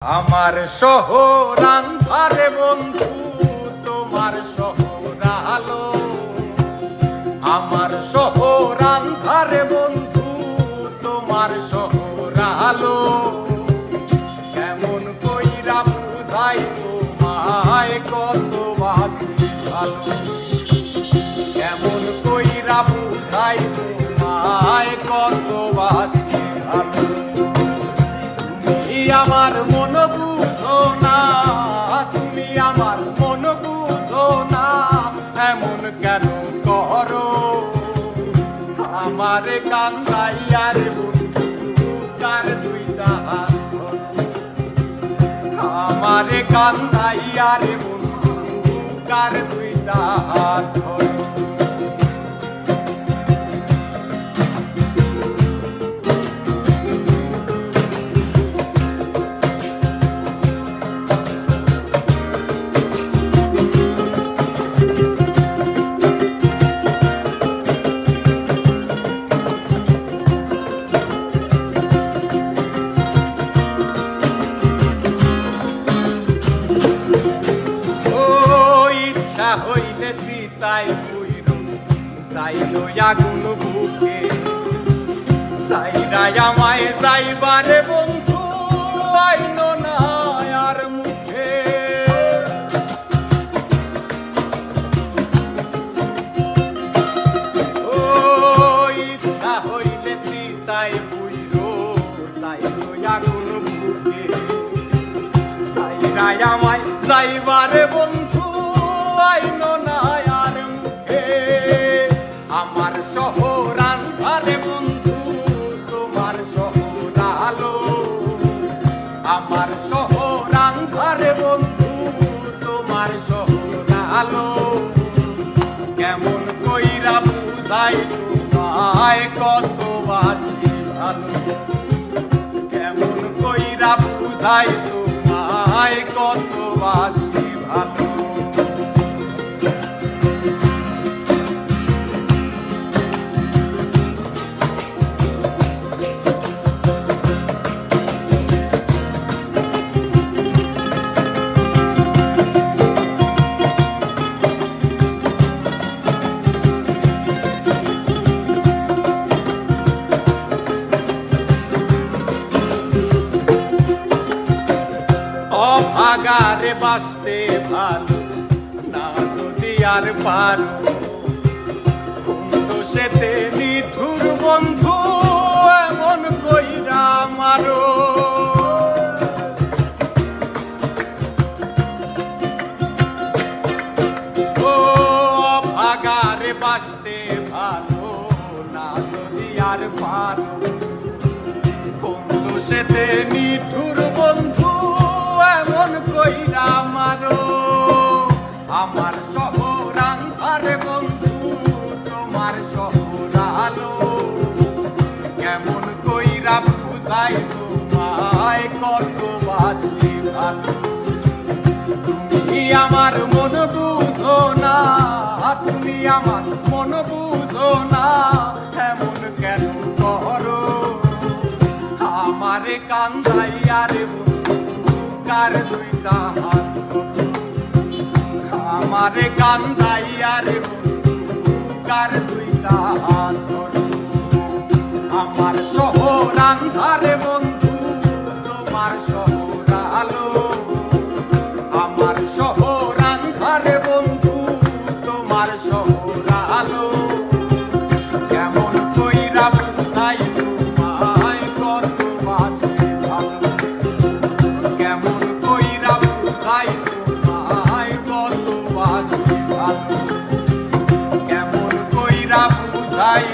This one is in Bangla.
আমার শহর আন্ধারে বন্ধু, তোমার শহর আলো। আমার শহর আন্ধারে বন্ধু, তোমার শহর আলো। কেমন কইরা বুঝাই তোমায় কত বাসি ভালো। কেমন কইরা বুঝাই তোমায় কত বাসি ভালো। তুমি আমার মন বুঝো না, তুমি আমার মন বুঝো না, এমন কেন করো? আমারে কান্দাইয়ার বন্ধু কার দুইটা হাত ধরো। আমারে কান্দাইয়ার বন্ধু কার দুইটা হাত ধরো। হইলে সীতাই পুইর যাইল আগুন বুকে, সাইরাই আমায় যাইবারে বন্ধু আইন না আর মুখে। ও ইচ্ছা হইলে সীতাই পুইর যাইল আগুন বুকে, সাইরাই আমায় যাইবারে বন্ধু আইন না আর মুখে। আমার শহর আন্ধারে বন্ধু, তোমার শহর আলো। আমার শহর আন্ধারে বন্ধু, তোমার শহর আলো। কেমন কইরা বুঝাই তোমায় কত বাসি ভালো। কেমন কইরা বুঝাই তোমায় কত বাসি ভালো। অভাগারে বাঁচতে ভালো না যদি আর পারো। দোষেতে নিঠুর বন্ধু এমন কইরা মারো। ও অভাগারে বাঁচতে ভালো না যদি আর পারো। দোষেতে নিঠুর বন্ধু এমন কইরা মারো। আমার শহর আন্ধারে বন্ধু, তোমার শহর আলো। কেমন কইরা বুঝাই তোমায় কত বাসি ভালো। তুমি আমার মন বুঝো না, তুমি আমার মন বুঝো না, এমন কেন করো? আমারে কান্দাইয়ারে কার দুইটা হাত ধরো। আমারে কান্দাইয়ারে কার দুইটা হাত ধরো। আমার শহর আন্ধারে বন্ধু, তোমার শহর আলো। আমার শহর আন্ধারে বন্ধু, তোমার শহর আলো। কেমন কইরা বুঝাই তোমায় কত বাসি ভালো। কেমন কইরা বুঝাই তোমায় কত বাসি ভালো। কেমন কইরা বুঝাই